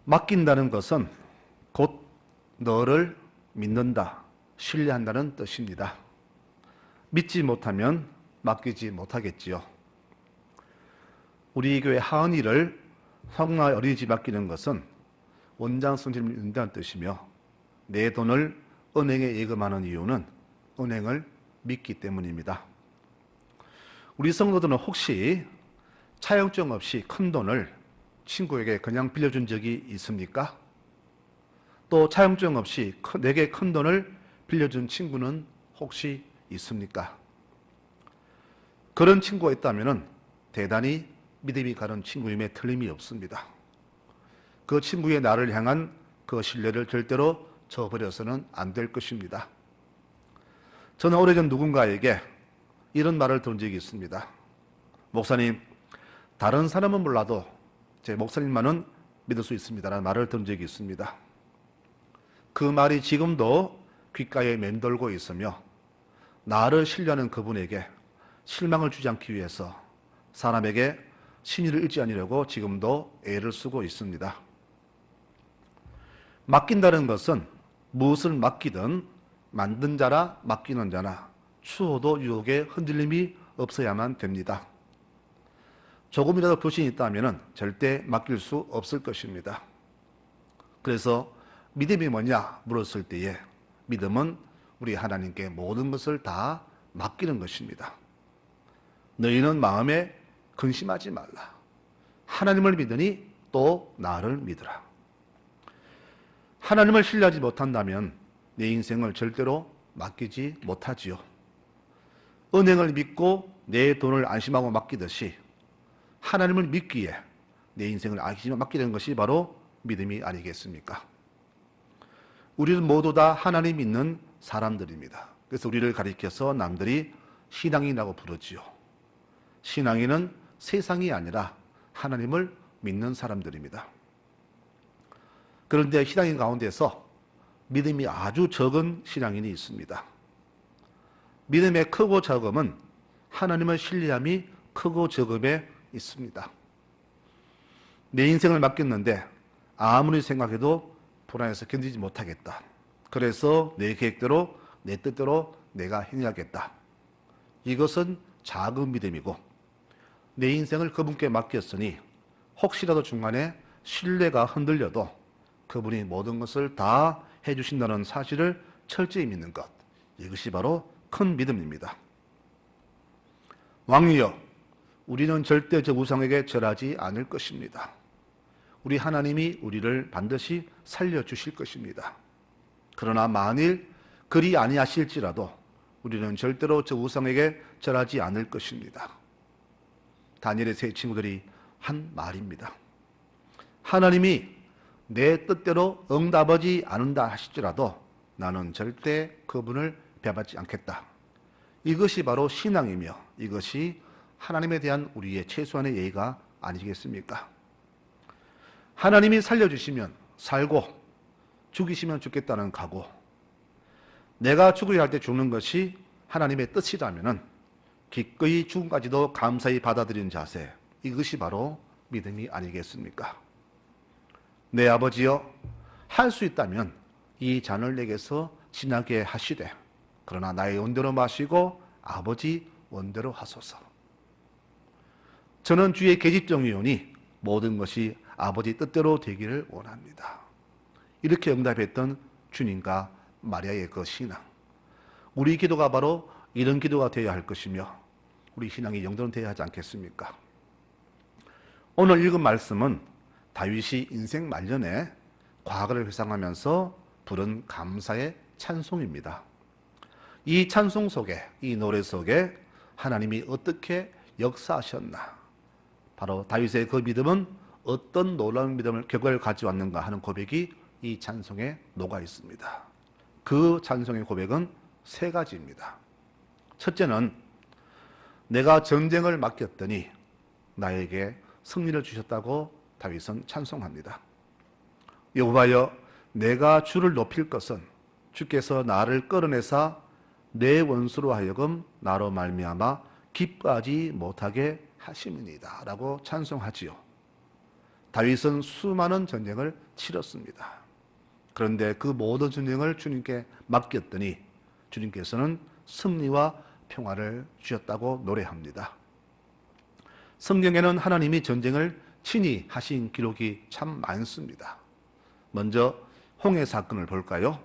맡긴다는 것은 곧 너를 믿는다, 신뢰한다는 뜻입니다. 믿지 못하면 맡기지 못하겠지요. 우리 교회 하은이를 성나 어린이집 맡기는 것은 원장 성질을 믿는다는 뜻이며, 내 돈을 은행에 예금하는 이유는 은행을 믿기 때문입니다. 우리 성도들은 혹시 차용증 없이 큰 돈을 친구에게 그냥 빌려준 적이 있습니까? 또 차용증 없이 내게 큰 돈을 빌려준 친구는 혹시 있습니까? 그런 친구가 있다면 대단히 믿음이 가는 친구임에 틀림이 없습니다. 그 친구의 나를 향한 그 신뢰를 절대로 저버려서는 안 될 것입니다. 저는 오래전 누군가에게 이런 말을 들은 적이 있습니다. 목사님, 다른 사람은 몰라도 제 목사님만은 믿을 수 있습니다라는 말을 들은 적이 있습니다. 그 말이 지금도 귓가에 맴돌고 있으며, 나를 신뢰하는 그분에게 실망을 주지 않기 위해서 사람에게 신의를 잃지 않으려고 지금도 애를 쓰고 있습니다. 맡긴다는 것은 무엇을 맡기든 만든 자나 맡기는 자나 추호도 유혹에 흔들림이 없어야만 됩니다. 조금이라도 교신이 있다면 절대 맡길 수 없을 것입니다. 그래서 믿음이 뭐냐 물었을 때에 믿음은 우리 하나님께 모든 것을 다 맡기는 것입니다. 너희는 마음에 근심하지 말라. 하나님을 믿으니 또 나를 믿으라. 하나님을 신뢰하지 못한다면 내 인생을 절대로 맡기지 못하지요. 은행을 믿고 내 돈을 안심하고 맡기듯이 하나님을 믿기에 내 인생을 안심하고 맡기는 것이 바로 믿음이 아니겠습니까? 우리는 모두 다 하나님 믿는 사람들입니다. 그래서 우리를 가리켜서 남들이 신앙인이라고 부르지요. 신앙인은 세상이 아니라 하나님을 믿는 사람들입니다. 그런데 신앙인 가운데서 믿음이 아주 적은 신앙인이 있습니다. 믿음의 크고 적음은 하나님을 신뢰함이 크고 적음에 있습니다. 내 인생을 맡겼는데 아무리 생각해도 불안해서 견디지 못하겠다. 그래서 내 계획대로 내 뜻대로 내가 행해야겠다. 이것은 작은 믿음이고, 내 인생을 그분께 맡겼으니 혹시라도 중간에 신뢰가 흔들려도 그분이 모든 것을 다 해주신다는 사실을 철저히 믿는 것, 이것이 바로 큰 믿음입니다. 왕이여, 우리는 절대 저 우상에게 절하지 않을 것입니다. 우리 하나님이 우리를 반드시 살려주실 것입니다. 그러나 만일 그리 아니하실지라도 우리는 절대로 저 우상에게 절하지 않을 것입니다. 다니엘의 세 친구들이 한 말입니다. 하나님이 내 뜻대로 응답하지 않는다 하실지라도 나는 절대 그분을 배반하지 않겠다. 이것이 바로 신앙이며 이것이 하나님에 대한 우리의 최소한의 예의가 아니겠습니까? 하나님이 살려주시면 살고 죽이시면 죽겠다는 각오, 내가 죽으려 할 때 죽는 것이 하나님의 뜻이라면 기꺼이 죽음까지도 감사히 받아들이는 자세, 이것이 바로 믿음이 아니겠습니까? 내 아버지여, 할 수 있다면 이 잔을 내게서 지나게 하시되 그러나 나의 원대로 마시고 아버지 원대로 하소서. 저는 주의 계집종이오니 모든 것이 아버지 뜻대로 되기를 원합니다. 이렇게 응답했던 주님과 마리아의 그 신앙, 우리 기도가 바로 이런 기도가 되어야 할 것이며 우리 신앙이 영도는 되어야 하지 않겠습니까? 오늘 읽은 말씀은 다윗이 인생 말년에 과거를 회상하면서 부른 감사의 찬송입니다. 이 찬송 속에, 이 노래 속에 하나님이 어떻게 역사하셨나, 바로 다윗의 그 믿음은 어떤 놀라운 믿음을 결과를 가져왔는가 하는 고백이 이 찬송에 녹아 있습니다. 그 찬송의 고백은 세 가지입니다. 첫째는 내가 전쟁을 맡겼더니 나에게 승리를 주셨다고 다윗은 찬송합니다. 여호와여, 내가 주를 높일 것은 주께서 나를 끌어내사 내 원수로 하여금 나로 말미암아 기뻐하지 못하게 하심이니이다 라고 찬송하지요. 다윗은 수많은 전쟁을 치렀습니다. 그런데 그 모든 전쟁을 주님께 맡겼더니 주님께서는 승리와 평화를 주셨다고 노래합니다. 성경에는 하나님이 전쟁을 친히 하신 기록이 참 많습니다. 먼저 홍해 사건을 볼까요?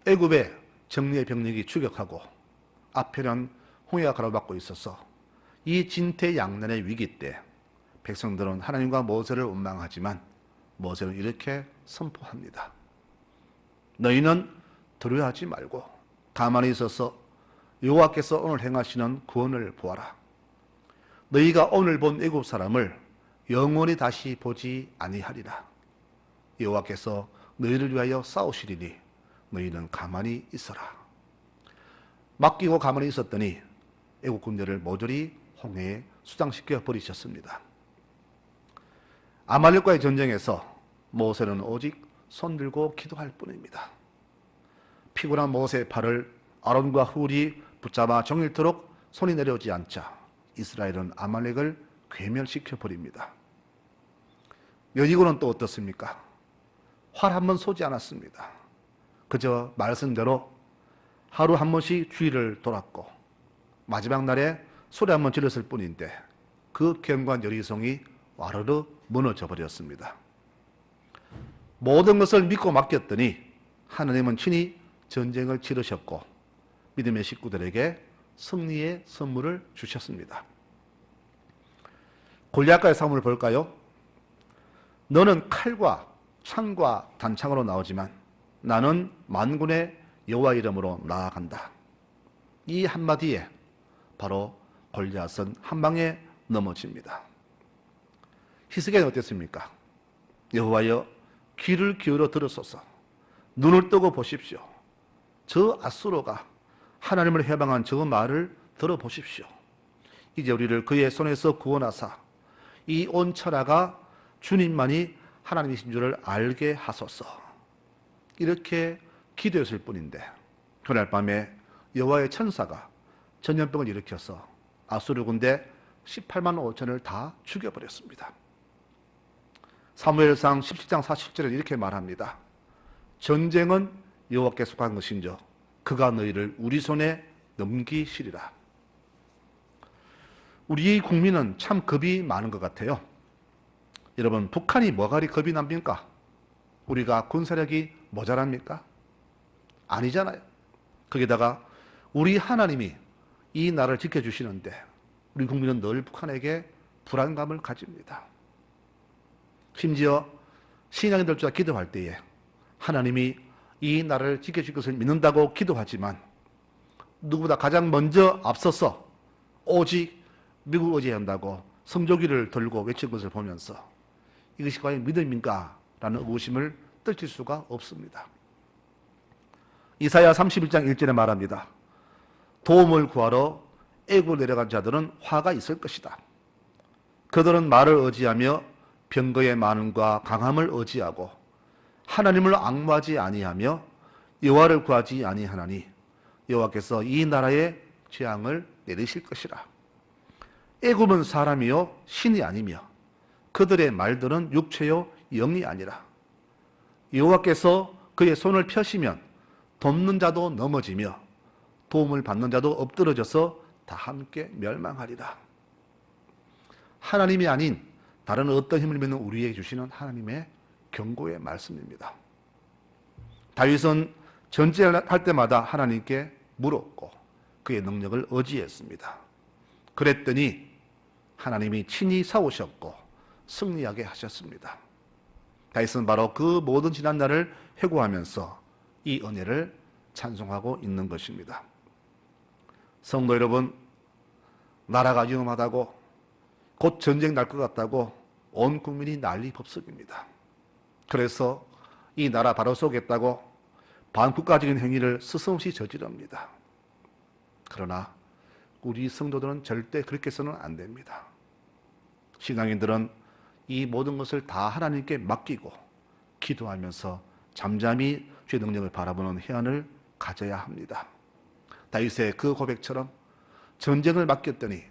애굽의 정리의 병력이 추격하고 앞에는 홍해가 가로막고 있어서 이 진퇴양난의 위기 때 백성들은 하나님과 모세를 원망하지만 모세는 이렇게 선포합니다. 너희는 두려워하지 말고 가만히 있어서 여호와께서 오늘 행하시는 구원을 보아라. 너희가 오늘 본 애굽 사람을 영원히 다시 보지 아니하리라. 여호와께서 너희를 위하여 싸우시리니 너희는 가만히 있어라. 맡기고 가만히 있었더니 애굽 군대를 모조리 홍해에 수장시켜 버리셨습니다. 아말렉과의 전쟁에서 모세는 오직 손들고 기도할 뿐입니다. 피곤한 모세의 팔을 아론과 훌이 붙잡아 종일토록 손이 내려오지 않자 이스라엘은 아말렉을 괴멸시켜 버립니다. 여리고는 또 어떻습니까? 활 한 번 쏘지 않았습니다. 그저 말씀대로 하루 한 번씩 주위를 돌았고 마지막 날에 소리 한 번 질렀을 뿐인데 그 견고한 여리성이 와르르 무너져 버렸습니다. 모든 것을 믿고 맡겼더니 하나님은 친히 전쟁을 치르셨고 믿음의 식구들에게 승리의 선물을 주셨습니다. 골리앗과의 싸움을 볼까요? 너는 칼과 창과 단창으로 나오지만 나는 만군의 여호와 이름으로 나아간다. 이 한마디에 바로 골리앗은 한 방에 넘어집니다. 히스기야는 어땠습니까? 여호와여 귀를 기울여 들으소서. 눈을 뜨고 보십시오. 저 앗수로가 하나님을 해방한 저 말을 들어보십시오. 이제 우리를 그의 손에서 구원하사 이 온 천하가 주님만이 하나님이신 줄을 알게 하소서. 이렇게 기도했을 뿐인데 그날 밤에 여호와의 천사가 전염병을 일으켜서 앗수르 군대 18만 5천을 다 죽여버렸습니다. 사무엘상 17장 40절에 이렇게 말합니다. 전쟁은 여호와께 속한 것인저 그가 너희를 우리 손에 넘기시리라. 우리 국민은 참 겁이 많은 것 같아요. 여러분, 북한이 뭐가 그리 겁이 납니까? 우리가 군사력이 모자랍니까? 아니잖아요. 거기다가 우리 하나님이 이 나라를 지켜주시는데 우리 국민은 늘 북한에게 불안감을 가집니다. 심지어 신앙인들조차 기도할 때에 하나님이 이 나라를 지켜줄 것을 믿는다고 기도하지만 누구보다 가장 먼저 앞서서 오직 미국을 의지한다고 성조기를 들고 외친 것을 보면서 이것이 과연 믿음인가? 라는 의구심을 떨칠 수가 없습니다. 이사야 31장 1절에 말합니다. 도움을 구하러 애굽 내려간 자들은 화가 있을 것이다. 그들은 말을 의지하며 병거의 많음과 강함을 의지하고 하나님을 앙무하지 아니하며 여호와를 구하지 아니하나니 여호와께서 이 나라에 재앙을 내리실 것이라. 애굽은 사람이요 신이 아니며 그들의 말들은 육체요 영이 아니라. 여호와께서 그의 손을 펴시면 돕는 자도 넘어지며 도움을 받는 자도 엎드러져서 다 함께 멸망하리라. 하나님이 아닌 다른 어떤 힘을 믿는 우리에게 주시는 하나님의 경고의 말씀입니다. 다윗은 전쟁할 때마다 하나님께 물었고 그의 능력을 의지했습니다. 그랬더니 하나님이 친히 싸우셨고 승리하게 하셨습니다. 다윗은 바로 그 모든 지난 날을 회고하면서 이 은혜를 찬송하고 있는 것입니다. 성도 여러분, 나라가 위험하다고 곧 전쟁 날 것 같다고 온 국민이 난리법석입니다. 그래서 이 나라 바로 쏘겠다고 반국가적인 행위를 스스럼없이 저지릅니다. 그러나 우리 성도들은 절대 그렇게 해서는 안 됩니다. 신앙인들은 이 모든 것을 다 하나님께 맡기고 기도하면서 잠잠히 주의 능력을 바라보는 해안을 가져야 합니다. 다윗의 그 고백처럼 전쟁을 맡겼더니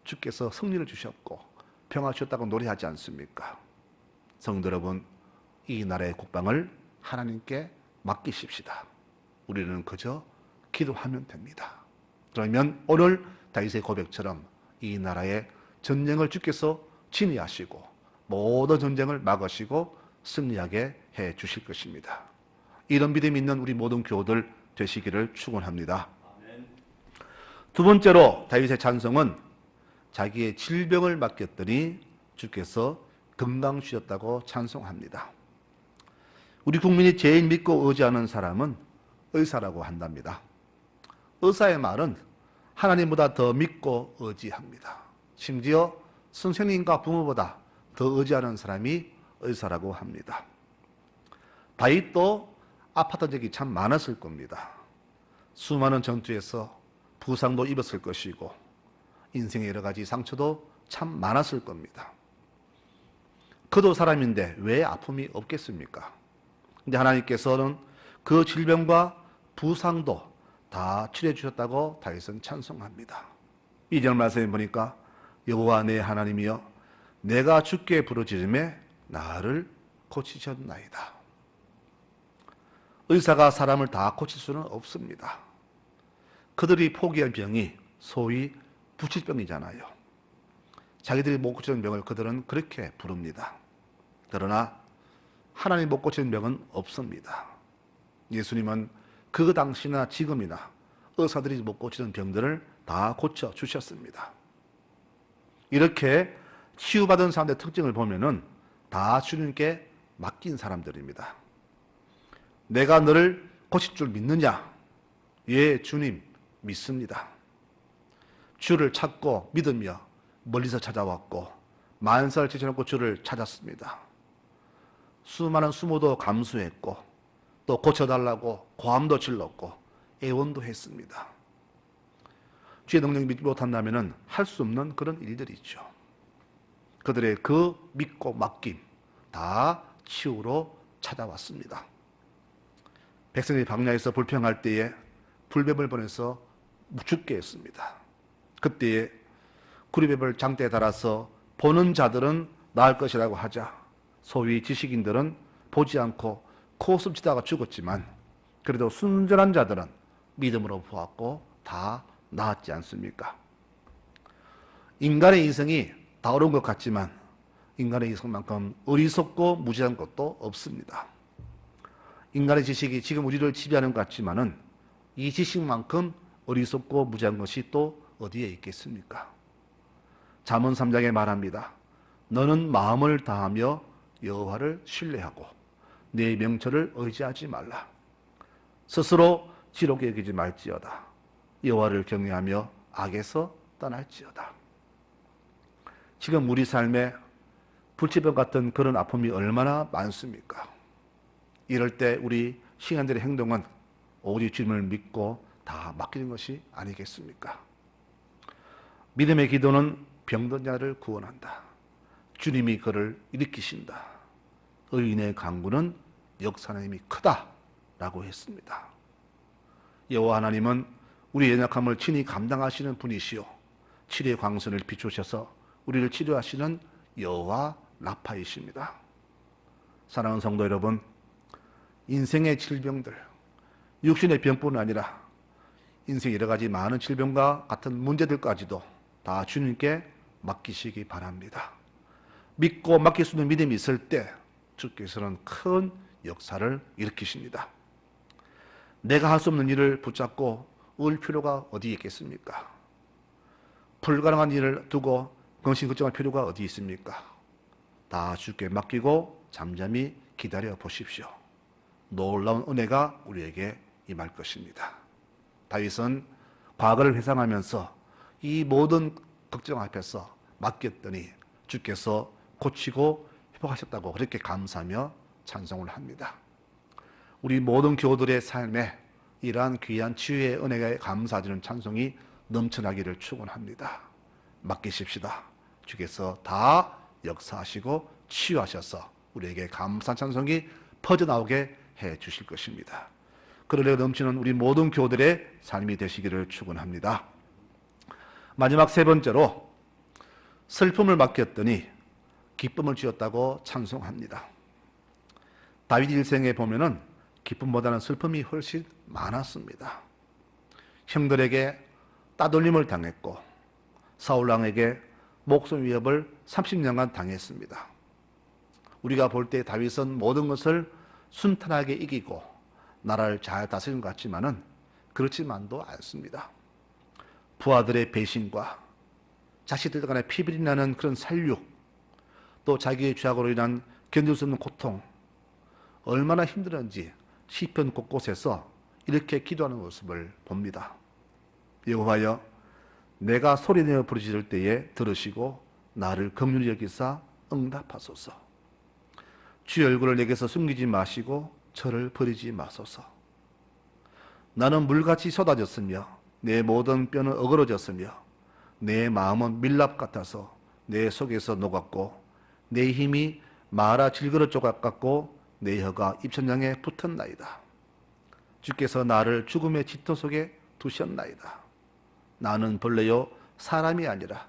주께서 승리를 주셨고 평화 주셨다고 노래하지 않습니까? 성도 여러분, 이 나라의 국방을 하나님께 맡기십시다. 우리는 그저 기도하면 됩니다. 그러면 오늘 다윗의 고백처럼 이 나라의 전쟁을 주께서 진리하시고 모든 전쟁을 막으시고 승리하게 해 주실 것입니다. 이런 믿음이 있는 우리 모든 교우들 되시기를 축원합니다. 두 번째로 다윗의 찬송은 자기의 질병을 맡겼더니 주께서 건강 주셨다고 찬송합니다. 우리 국민이 제일 믿고 의지하는 사람은 의사라고 한답니다. 의사의 말은 하나님보다 더 믿고 의지합니다. 심지어 선생님과 부모보다 더 의지하는 사람이 의사라고 합니다. 다윗도 아팠던 적이 참 많았을 겁니다. 수많은 전투에서 부상도 입었을 것이고 인생의 여러 가지 상처도 참 많았을 겁니다. 그도 사람인데 왜 아픔이 없겠습니까? 근데 하나님께서는 그 질병과 부상도 다 치료해 주셨다고 다윗은 찬송합니다. 2절 말씀에 보니까 여호와 내 하나님이여 내가 주께 부르짖음에 나를 고치셨나이다. 의사가 사람을 다 고칠 수는 없습니다. 그들이 포기한 병이 소위 부치병이잖아요. 자기들이 못 고치는 병을 그들은 그렇게 부릅니다. 그러나 하나님 못 고치는 병은 없습니다. 예수님은 그 당시나 지금이나 의사들이 못 고치는 병들을 다 고쳐주셨습니다. 이렇게 치유받은 사람들의 특징을 보면은 다 주님께 맡긴 사람들입니다. 내가 너를 고칠 줄 믿느냐? 예, 주님 믿습니다. 주를 찾고 믿으며 멀리서 찾아왔고 만사를 제쳐놓고 주를 찾았습니다. 수많은 수모도 감수했고 또 고쳐달라고 고함도 질렀고 애원도 했습니다. 주의 능력을 믿지 못한다면 할 수 없는 그런 일들이죠. 그들의 그 믿고 맡김 다 치유로 찾아왔습니다. 백성이 광야에서 불평할 때에 불뱀을 보내서 죽게 했습니다. 그때에 구리뱀을 장대에 달아서 보는 자들은 나을 것이라고 하자 소위 지식인들은 보지 않고 코웃음 치다가 죽었지만 그래도 순전한 자들은 믿음으로 보았고 다 나았지 않습니까? 인간의 이성이 다 옳은 것 같지만 인간의 이성만큼 어리석고 무지한 것도 없습니다. 인간의 지식이 지금 우리를 지배하는 것 같지만은 이 지식만큼 어리석고 무지한 것이 또 어디에 있겠습니까? 잠언 3장에 말합니다. 너는 마음을 다하며 여호와를 신뢰하고 내 명철을 의지하지 말라. 스스로 지롭게 여기지 말지어다. 여호와를 경외하며 악에서 떠날지어다. 지금 우리 삶에 불치병 같은 그런 아픔이 얼마나 많습니까? 이럴 때 우리 시간들의 행동은 오직 주님을 믿고 다 맡기는 것이 아니겠습니까? 믿음의 기도는 병든 자를 구원한다. 주님이 그를 일으키신다. 의인의 간구는 역사하는 힘이 크다라고 했습니다. 여호와 하나님은 우리 연약함을 친히 감당하시는 분이시오. 치료의 광선을 비추셔서 우리를 치료하시는 여호와 라파이십니다. 사랑하는 성도 여러분, 인생의 질병들, 육신의 병뿐 아니라 인생 여러 가지 많은 질병과 같은 문제들까지도 다 주님께 맡기시기 바랍니다. 믿고 맡길 수 있는 믿음이 있을 때 주께서는 큰 역사를 일으키십니다. 내가 할 수 없는 일을 붙잡고 울 필요가 어디 있겠습니까? 불가능한 일을 두고 근심 걱정할 필요가 어디 있습니까? 다 주께 맡기고 잠잠히 기다려 보십시오. 놀라운 은혜가 우리에게 임할 것입니다. 다윗은 과거를 회상하면서 이 모든 걱정 앞에서 맡겼더니 주께서 고치고 회복하셨다고 그렇게 감사하며 찬송을 합니다. 우리 모든 교우들의 삶에 이러한 귀한 치유의 은혜에 감사드리는 찬송이 넘쳐나기를 축원합니다. 맡기십시다. 주께서 다 역사하시고 치유하셔서 우리에게 감사한 찬송이 퍼져나오게 해 주실 것입니다. 그러려 넘치는 우리 모든 교우들의 삶이 되시기를 축원합니다. 마지막 세 번째로 슬픔을 맡겼더니 기쁨을 주었다고 찬송합니다. 다윗 일생에 보면은 기쁨보다는 슬픔이 훨씬 많았습니다. 형들에게 따돌림을 당했고 사울왕에게 목숨 위협을 30년간 당했습니다. 우리가 볼 때 다윗은 모든 것을 순탄하게 이기고 나라를 잘 다스린 것 같지만은 그렇지만도 않습니다. 부하들의 배신과 자식들 간의 피비린 나는 그런 살육, 또 자기의 죄악으로 인한 견딜 수 없는 고통, 얼마나 힘들었는지 시편 곳곳에서 이렇게 기도하는 모습을 봅니다. 여호와여, 내가 소리내어 부르짖을 때에 들으시고 나를 긍휼히 여기사 응답하소서. 주의 얼굴을 내게서 숨기지 마시고 저를 버리지 마소서. 나는 물같이 쏟아졌으며 내 모든 뼈는 어그러졌으며 내 마음은 밀랍 같아서 내 속에서 녹았고 내 힘이 마라 질그릇 조각 같고 내 혀가 입천장에 붙었나이다. 주께서 나를 죽음의 짙어 속에 두셨나이다. 나는 벌레요 사람이 아니라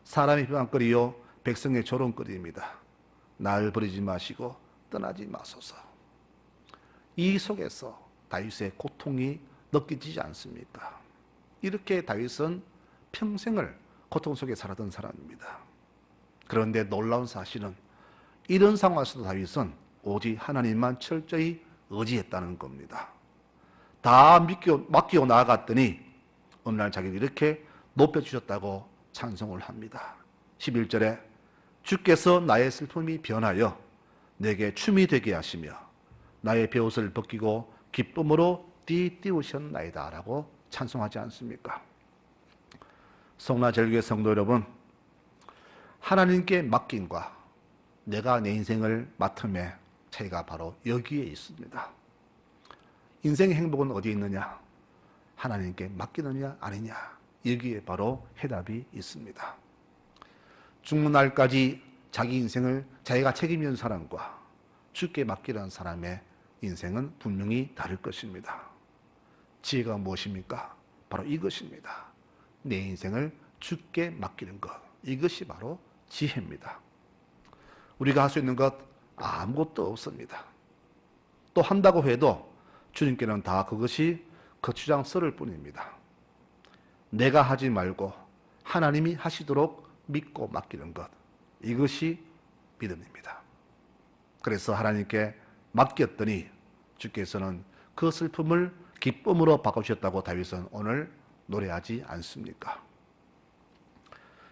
사람의 비방거리요 백성의 조롱거리입니다. 나를 버리지 마시고 떠나지 마소서. 이 속에서 다윗의 고통이 느껴지지 않습니까? 이렇게 다윗은 평생을 고통 속에 살았던 사람입니다. 그런데 놀라운 사실은 이런 상황에서도 다윗은 오직 하나님만 철저히 의지했다는 겁니다. 다 맡기고 나아갔더니 어느 날 자기를 이렇게 높여주셨다고 찬송을 합니다. 11절에 주께서 나의 슬픔이 변하여 내게 춤이 되게 하시며 나의 베옷을 벗기고 기쁨으로 띠띠우셨나이다 라고 찬송하지 않습니까? 성나절교의 성도 여러분, 하나님께 맡김과 내가 내 인생을 맡음의 차이가 바로 여기에 있습니다. 인생의 행복은 어디에 있느냐? 하나님께 맡기느냐 아니냐? 여기에 바로 해답이 있습니다. 죽는 날까지 자기 인생을 자기가 책임지는 사람과 주께 맡기는 사람의 인생은 분명히 다를 것입니다. 지혜가 무엇입니까? 바로 이것입니다. 내 인생을 주께 맡기는 것, 이것이 바로 지혜입니다. 우리가 할 수 있는 것 아무것도 없습니다. 또 한다고 해도 주님께는 다 그것이 거추장 썰을 뿐입니다. 내가 하지 말고 하나님이 하시도록 믿고 맡기는 것, 이것이 믿음입니다. 그래서 하나님께 맡겼더니 주께서는 그 슬픔을 기쁨으로 바꿔주셨다고 다윗은 오늘 노래하지 않습니까?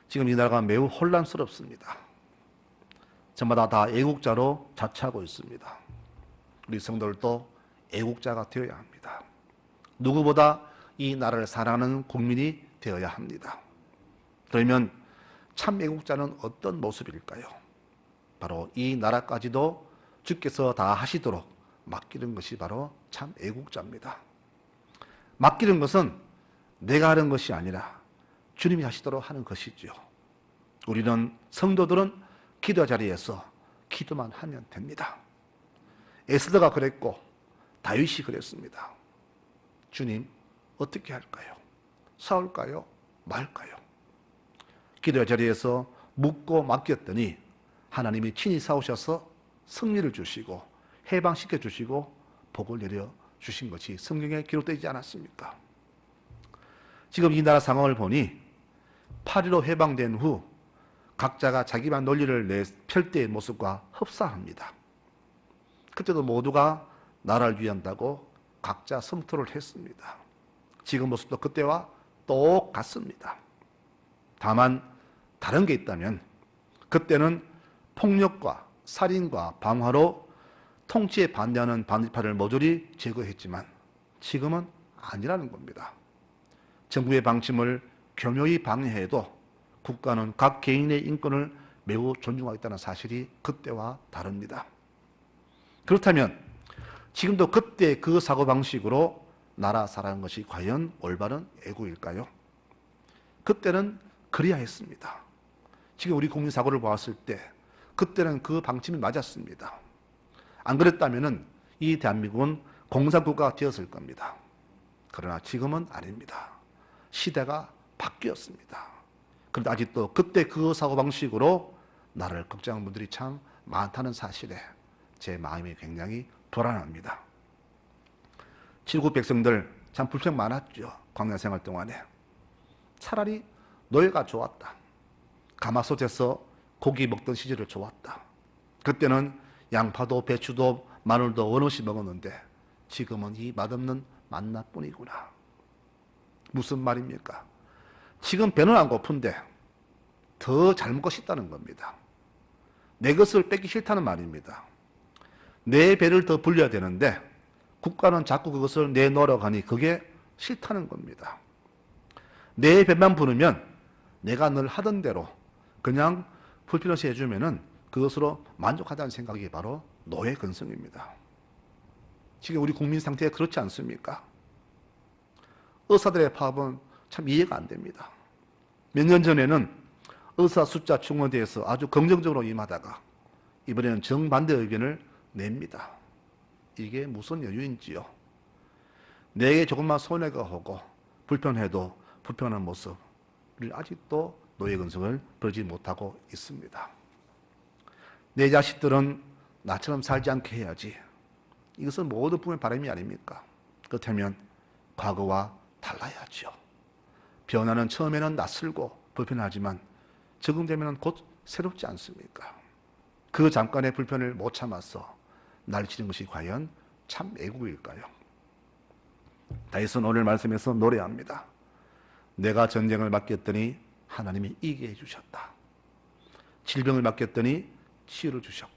지금 이 나라가 매우 혼란스럽습니다. 저마다 다 애국자로 자처하고 있습니다. 우리 성도들도 애국자가 되어야 합니다. 누구보다 이 나라를 사랑하는 국민이 되어야 합니다. 그러면 참 애국자는 어떤 모습일까요? 바로 이 나라까지도 주께서 다 하시도록 맡기는 것이 바로 참 애국자입니다. 맡기는 것은 내가 하는 것이 아니라 주님이 하시도록 하는 것이죠. 우리는 성도들은 기도 자리에서 기도만 하면 됩니다. 에스더가 그랬고 다윗이 그랬습니다. 주님, 어떻게 할까요? 싸울까요? 말까요? 기도 자리에서 묻고 맡겼더니 하나님이 친히 싸우셔서 승리를 주시고 해방시켜 주시고 복을 내려 주신 것이 성경에 기록되지 않았습니까? 지금 이 나라 상황을 보니 8.15 해방된 후 각자가 자기만 논리를 펼 때의 모습과 흡사합니다. 그때도 모두가 나라를 위한다고 각자 성토를 했습니다. 지금 모습도 그때와 똑같습니다. 다만 다른 게 있다면 그때는 폭력과 살인과 방화로 통치에 반대하는 반대파를 모조리 제거했지만 지금은 아니라는 겁니다. 정부의 방침을 교묘히 방해해도 국가는 각 개인의 인권을 매우 존중하겠다는 사실이 그때와 다릅니다. 그렇다면 지금도 그때 그 사고방식으로 나라 살아가는 것이 과연 올바른 애국일까요? 그때는 그래야 했습니다. 지금 우리 국민 사고를 보았을 때 그때는 그 방침이 맞았습니다. 안 그랬다면 이 대한민국은 공산국가가 되었을 겁니다. 그러나 지금은 아닙니다. 시대가 바뀌었습니다. 그런데 아직도 그때 그 사고방식으로 나를 걱정하는 분들이 참 많다는 사실에 제 마음이 굉장히 불안합니다. 칠국 백성들 참 불평 많았죠. 광야 생활 동안에. 차라리 노예가 좋았다. 가마솥에서 고기 먹던 시절이 좋았다. 그때는 양파도 배추도 마늘도 원없이 먹었는데 지금은 이 맛없는 만나뿐이구나. 무슨 말입니까? 지금 배는 안 고픈데 더 잘 먹고 싶다는 겁니다. 내 것을 뺏기 싫다는 말입니다. 내 배를 더 불려야 되는데 국가는 자꾸 그것을 내놓으려고 하니 그게 싫다는 겁니다. 내 배만 부르면 내가 늘 하던 대로 그냥 불필요시 해주면은 그것으로 만족하다는 생각이 바로 노예 근성입니다. 지금 우리 국민 상태가 그렇지 않습니까? 의사들의 파업은 참 이해가 안 됩니다. 몇 년 전에는 의사 숫자 충원에 대해서 아주 긍정적으로 임하다가 이번에는 정반대 의견을 냅니다. 이게 무슨 여유인지요. 내게 조금만 손해가 오고 불편해도 불편한 모습을 아직도 노예 근성을 버리지 못하고 있습니다. 내 자식들은 나처럼 살지 않게 해야지. 이것은 모든 부모의 바람이 아닙니까? 그렇다면 과거와 달라야죠. 변화는 처음에는 낯설고 불편하지만 적응되면 곧 새롭지 않습니까? 그 잠깐의 불편을 못 참아서 날치는 것이 과연 참 애국일까요? 다윗은 오늘 말씀에서 노래합니다. 내가 전쟁을 맡겼더니 하나님이 이기게 해주셨다. 질병을 맡겼더니 치유를 주셨고